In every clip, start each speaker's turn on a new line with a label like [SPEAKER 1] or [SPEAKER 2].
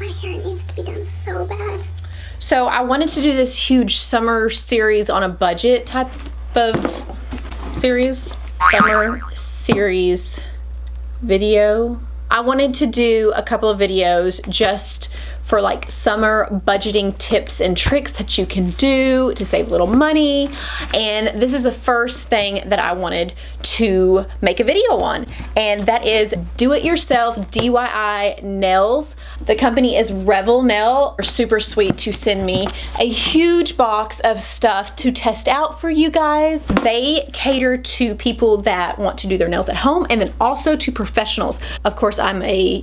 [SPEAKER 1] My hair needs to be done so bad.
[SPEAKER 2] So I wanted to do this huge summer series on a budget type of series. Summer series video. I wanted to do a couple of videos just for like summer budgeting tips and tricks that you can do to save a little money. And this is the first thing that I wanted to make a video on, and that is do-it-yourself DIY nails. The company is REVEL Nail. They're super sweet to send me a huge box of stuff to test out for you guys. They cater to people that want to do their nails at home, and then also to professionals. Of course, I'm a,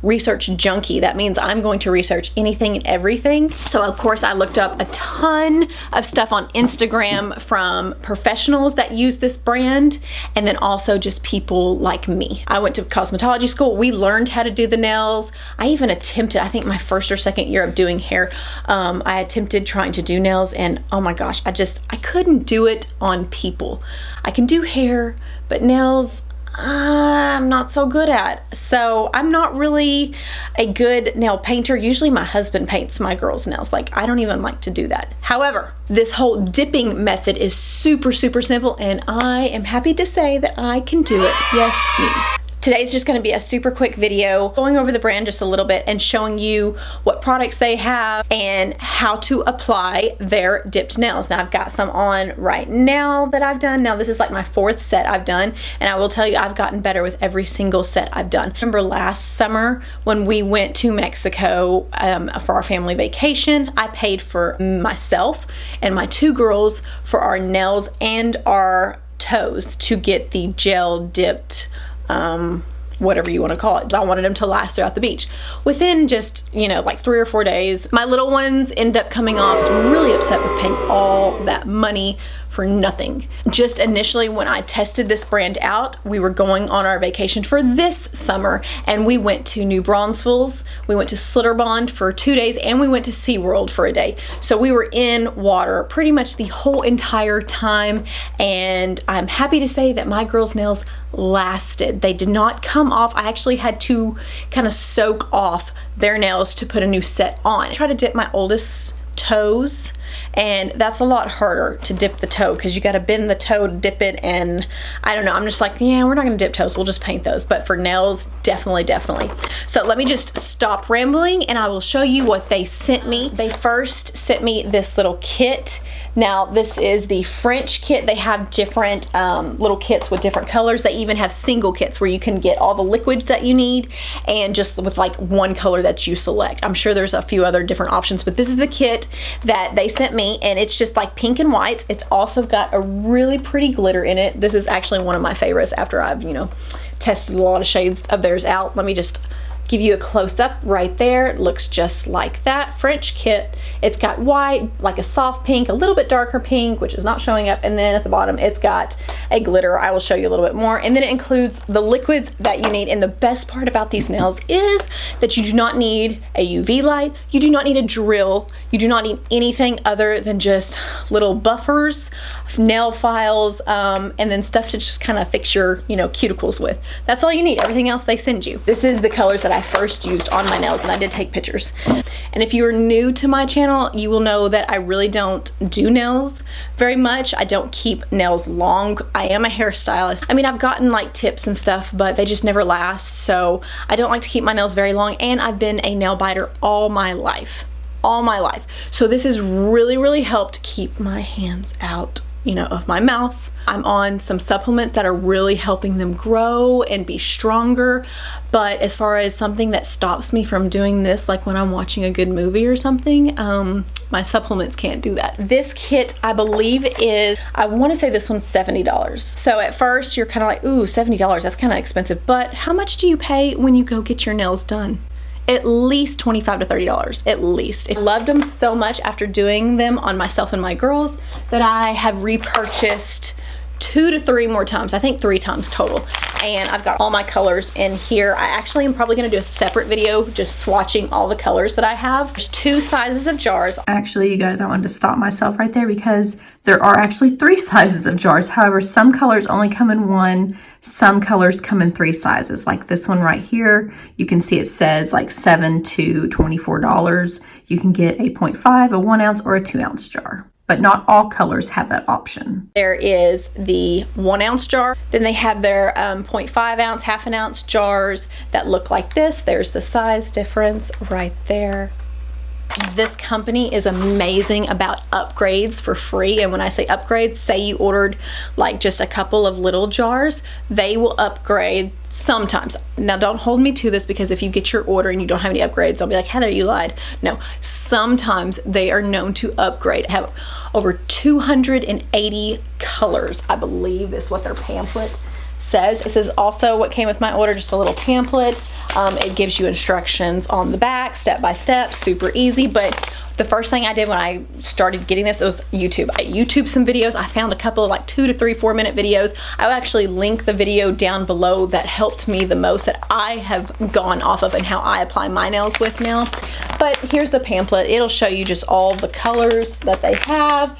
[SPEAKER 2] research junkie. That means I'm going to research anything and everything. So of course I looked up a ton of stuff on Instagram from professionals that use this brand, and then also just people like me. I went to cosmetology school. We learned how to do the nails. I even attempted, I think my first or second year of doing hair, I attempted trying to do nails, and oh my gosh, I couldn't do it on people. I can do hair, but nails, I'm not so good at. So I'm not really a good nail painter. Usually my husband paints my girls' nails. Like, I don't even like to do that. However, this whole dipping method is super, super simple, and I am happy to say that I can do it. Yes, me. Today's just going to be a super quick video going over the brand just a little bit and showing you what products they have and how to apply their dipped nails. Now I've got some on right now that I've done. Now this is like my 4th set I've done, and I will tell you I've gotten better with every single set I've done. Remember last summer when we went to Mexico for our family vacation, I paid for myself and my 2 girls for our nails and our toes to get the gel dipped whatever you want to call it. I wanted them to last throughout the beach. Within just, like 3 or 4 days, my little ones end up coming off. I was really upset with paying all that money for nothing. Just initially when I tested this brand out, we were going on our vacation for this summer, and we went to New Braunfels, we went to Slitterbond for 2 days, and we went to SeaWorld for a day. So we were in water pretty much the whole entire time, and I'm happy to say that my girls' nails lasted. They did not come off. I actually had to kind of soak off their nails to put a new set on. I try to dip my oldest toes, and that's a lot harder to dip the toe because you got to bend the toe to dip it, and I don't know, I'm just like, yeah, we're not gonna dip toes, we'll just paint those. But for nails, definitely. So let me just stop rambling and I will show you what they sent me. They first sent me this little kit. Now this is the French kit. They have different little kits with different colors. They even have single kits where you can get all the liquids that you need and just with like one color that you select. I'm sure there's a few other different options, but this is the kit that they sent me, and it's just like pink and white. It's also got a really pretty glitter in it. This is actually one of my favorites after I've, tested a lot of shades of theirs out. Let me just give you a close-up right there. It looks just like that French kit. It's got white, like a soft pink, a little bit darker pink, which is not showing up, and then at the bottom it's got a glitter. I will show you a little bit more, and then it includes the liquids that you need. And the best part about these nails is that you do not need a UV light, you do not need a drill, you do not need anything other than just little buffers, nail files, and then stuff to just kind of fix your cuticles with. That's all you need. Everything else they send you. This is the colors that I first used on my nails, and I did take pictures. And if you are new to my channel, you will know that I really don't do nails very much. I don't keep nails long. I am a hairstylist. I mean, I've gotten like tips and stuff, but they just never last. So I don't like to keep my nails very long, and I've been a nail biter all my life. So this has really, really helped keep my hands out, of my mouth. I'm on some supplements that are really helping them grow and be stronger. But as far as something that stops me from doing this, like when I'm watching a good movie or something, my supplements can't do that. This kit, I believe is, I want to say this one's $70. So at first you're kind of like, ooh, $70, that's kind of expensive. But how much do you pay when you go get your nails done? At least $25 to $30, at least. I loved them so much after doing them on myself and my girls that I have repurchased 2 to 3 more times, I think 3 times total. And I've got all my colors in here. I actually am probably gonna do a separate video just swatching all the colors that I have. There's 2 sizes of jars. Actually, you guys, I wanted to stop myself right there because there are actually 3 sizes of jars. However, some colors only come in 1, some colors come in 3 sizes. Like this one right here, you can see it says like $7 to $24. You can get a 0.5, a 1 ounce, or a 2 ounce jar. But not all colors have that option. There is the 1 ounce jar. Then they have their 0.5 ounce, half an ounce jars that look like this. There's the size difference right there. This company is amazing about upgrades for free. And when I say upgrades, say you ordered like just a couple of little jars, they will upgrade sometimes. Now don't hold me to this, because if you get your order and you don't have any upgrades, I'll be like, Heather, you lied. No, sometimes they are known to upgrade. Have over 280 colors, I believe is what their pamphlet says. This is also what came with my order, just a little pamphlet. It gives you instructions on the back, step by step, super easy. But the first thing I did when I started getting this, it was YouTube. I YouTubed some videos. I found a couple of like 2 to 3, 4 minute videos. I'll actually link the video down below that helped me the most, that I have gone off of and how I apply my nails with now. But here's the pamphlet. It'll show you just all the colors that they have.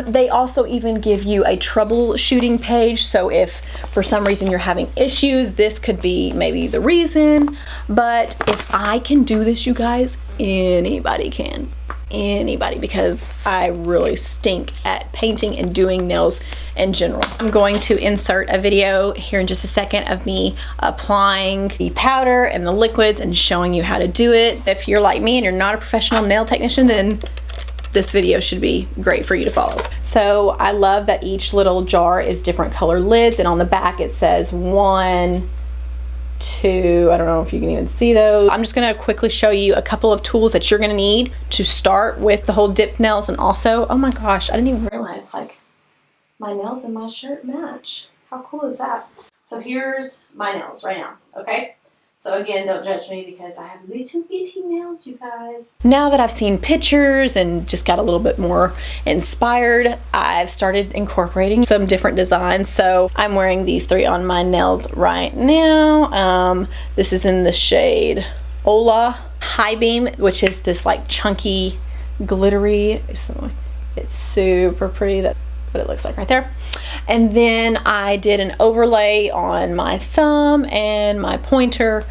[SPEAKER 2] They also even give you a troubleshooting page. So if for some reason you're having issues, this could be maybe the reason. But if I can do this, you guys, anybody can. Anybody, because I really stink at painting and doing nails in general. I'm going to insert a video here in just a second of me applying the powder and the liquids and showing you how to do it. If you're like me and you're not a professional nail technician, then this video should be great for you to follow. So I love that each little jar is different color lids, and on the back it says 1, 2, I don't know if you can even see those. I'm just gonna quickly show you a couple of tools that you're gonna need to start with the whole dip nails. And also, oh my gosh, I didn't even realize like my nails and my shirt match. How cool is that? So here's my nails right now, okay? So again, don't judge me because I have little bitty nails, you guys. Now that I've seen pictures and just got a little bit more inspired, I've started incorporating some different designs. So I'm wearing these 3 on my nails right now. This is in the shade Ola High Beam, which is this like chunky, glittery. It's super pretty. That's what it looks like right there. And then I did an overlay on my thumb and my pointer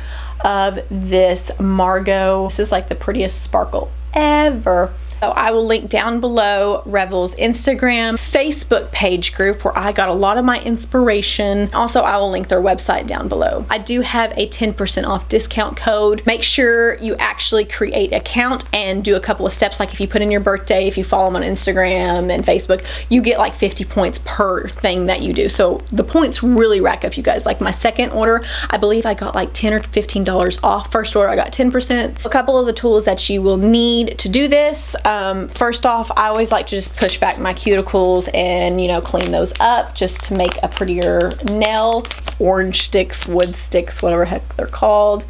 [SPEAKER 2] of this Margot. This is like the prettiest sparkle ever. So I will link down below Revel's Instagram, Facebook page group where I got a lot of my inspiration. Also, I will link their website down below. I do have a 10% off discount code. Make sure you actually create an account and do a couple of steps. Like if you put in your birthday, if you follow them on Instagram and Facebook, you get like 50 points per thing that you do. So the points really rack up, you guys. Like my second order, I believe I got like $10 or $15 off. First order, I got 10%. A couple of the tools that you will need to do this. First off, I always like to just push back my cuticles and, you know, clean those up just to make a prettier nail. Orange sticks, wood sticks, whatever heck they're called.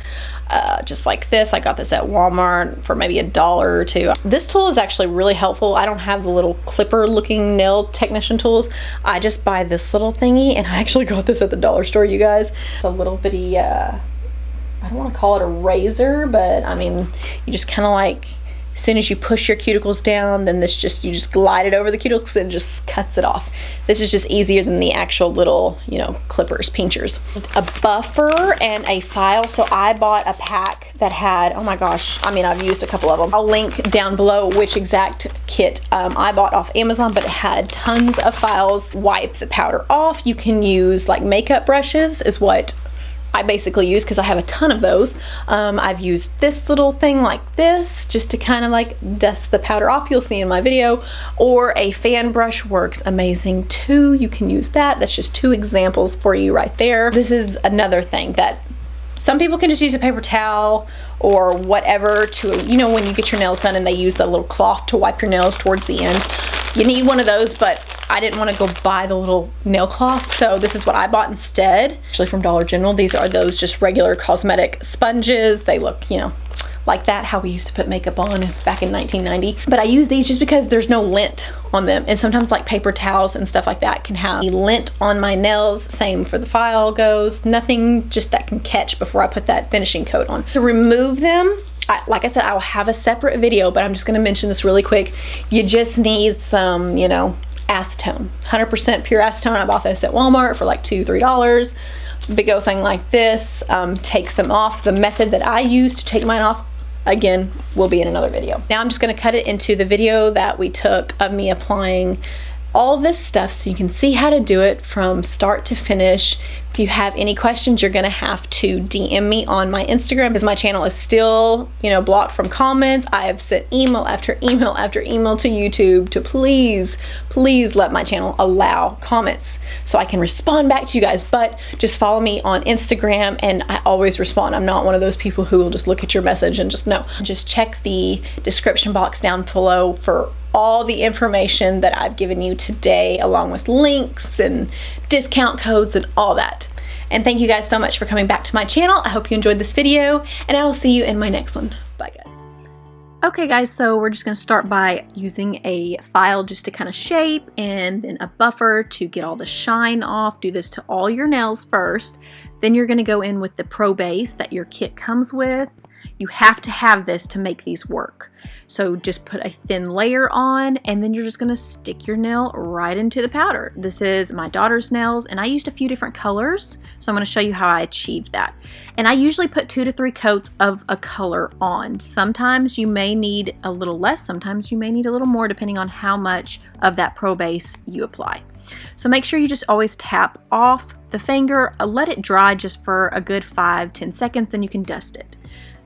[SPEAKER 2] Just like this. I got this at Walmart for maybe $1 or $2. This tool is actually really helpful. I don't have the little clipper looking nail technician tools. I just buy this little thingy, and I actually got this at the dollar store, you guys. It's a little bitty, I don't want to call it a razor, but I mean, you just kind of like, as soon as you push your cuticles down, then this just, you just glide it over the cuticles and just cuts it off. This is just easier than the actual little, you know, clippers, pinchers. A buffer and a file. So I bought a pack that had, oh my gosh, I mean, I've used a couple of them. I'll link down below which exact kit I bought off Amazon, but it had tons of files. Wipe the powder off. You can use like makeup brushes is what I basically use because I have a ton of those. I've used this little thing like this just to kind of like dust the powder off. You'll see in my video. Or a fan brush works amazing too. You can use that. That's just 2 examples for you right there. This is another thing that some people can just use a paper towel or whatever to, you know, when you get your nails done and they use the little cloth to wipe your nails towards the end. You need one of those, but I didn't want to go buy the little nail cloths, so this is what I bought instead. Actually from Dollar General. These are those just regular cosmetic sponges. They look, you know, like that, how we used to put makeup on back in 1990. But I use these just because there's no lint on them. And sometimes like paper towels and stuff like that can have lint on my nails. Same for the file goes. Nothing just that can catch before I put that finishing coat on. To remove them, like I said, I'll have a separate video, but I'm just gonna mention this really quick. You just need some, you know, acetone, 100% pure acetone. I bought this at Walmart for like $2, $3. Big old thing like this takes them off. The method that I use to take mine off, again, will be in another video. Now I'm just gonna cut it into the video that we took of me applying all this stuff so you can see how to do it from start to finish. If you have any questions, you're gonna have to DM me on my Instagram because my channel is still, you know, blocked from comments. I have sent email after email after email to YouTube to please let my channel allow comments so I can respond back to you guys. But just follow me on Instagram and I always respond. I'm not one of those people who will just look at your message and just no. Just check the description box down below for all the information that I've given you today, along with links and discount codes and all that. And thank you guys so much for coming back to my channel. I hope you enjoyed this video and I will see you in my next one. Bye guys. Okay guys, so we're just gonna start by using a file just to kind of shape and then a buffer to get all the shine off. Do this to all your nails first. Then you're gonna go in with the Pro Base that your kit comes with. You have to have this to make these work. So just put a thin layer on and then you're just gonna stick your nail right into the powder. This is my daughter's nails and I used a few different colors. So I'm gonna show you how I achieved that. And I usually put 2 to 3 coats of a color on. Sometimes you may need a little less, sometimes you may need a little more depending on how much of that Pro Base you apply. So make sure you just always tap off the finger, let it dry just for a good 5-10 seconds, then you can dust it.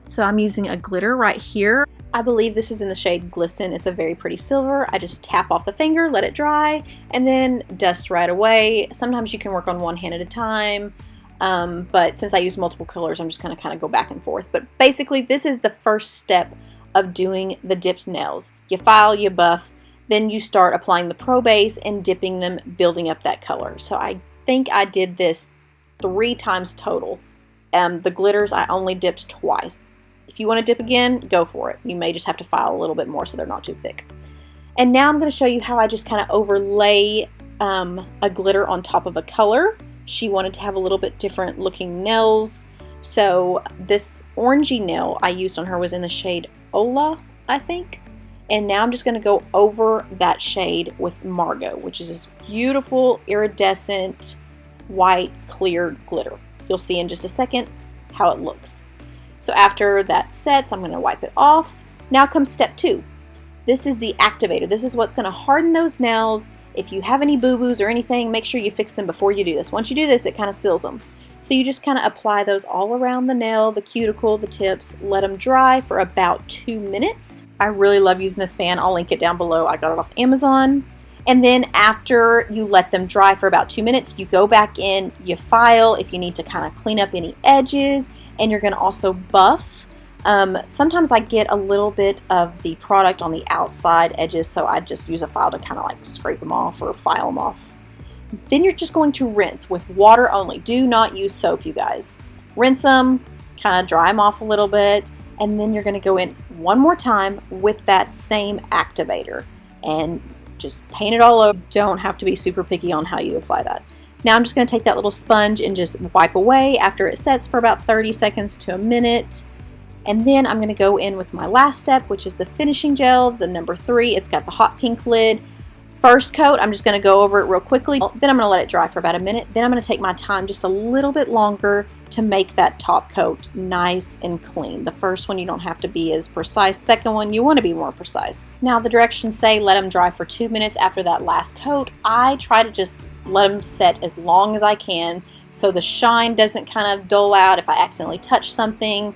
[SPEAKER 2] So I'm using a glitter right here. I believe this is in the shade Glisten. It's a very pretty silver. I just tap off the finger, let it dry, and then dust right away. Sometimes you can work on one hand at a time, but since I use multiple colors, I'm just gonna kind of go back and forth. But basically, this is the first step of doing the dipped nails. You file, you buff, then you start applying the Pro Base and dipping them, building up that color. So I think I did this 3 times total. The glitters, I only dipped twice. If you want to dip again, go for it. You may just have to file a little bit more so they're not too thick. And now I'm going to show you how I just kind of overlay a glitter on top of a color. She wanted to have a little bit different looking nails. So this orangey nail I used on her was in the shade Ola, I think. And now I'm just going to go over that shade with Margot, which is this beautiful iridescent white clear glitter. You'll see in just a second how it looks. So after that sets, I'm going to wipe it off. Now comes step 2. This is the activator. This is what's going to harden those nails. If you have any boo-boos or anything, make sure you fix them before you do this. Once you do this, it kind of seals them. So you just kind of apply those all around the nail, the cuticle, the tips, let them dry for about 2 minutes. I really love using this fan. I'll link it down below. I got it off Amazon. And then after you let them dry for about 2 minutes, you go back in, you file if you need to kind of clean up any edges, and you're going to also buff. Sometimes I get a little bit of the product on the outside edges, so I just use a file to kind of like scrape them off or file them off. Then you're just going to rinse with water only. Do not use soap, you guys. Rinse them, kind of dry them off a little bit, and then you're going to go in one more time with that same activator and just paint it all over. Don't have to be super picky on how you apply that. Now I'm just going to take that little sponge and just wipe away after it sets for about 30 seconds to a minute. And then I'm going to go in with my last step, which is the finishing gel, the number 3. It's got the hot pink lid. First coat, I'm just going to go over it real quickly. Then I'm going to let it dry for about a minute. Then I'm going to take my time just a little bit longer to make that top coat nice and clean. The first one, you don't have to be as precise. Second one, you want to be more precise. Now the directions say let them dry for 2 minutes after that last coat. I try to just let them set as long as I can so the shine doesn't kind of dull out if I accidentally touch something.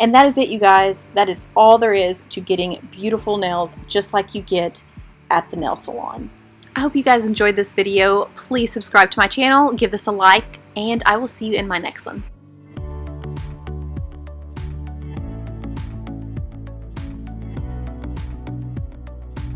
[SPEAKER 2] And that is it, you guys. That is all there is to getting beautiful nails just like you get at the nail salon. I hope you guys enjoyed this video. Please subscribe to my channel, give this a like, and I will see you in my next one.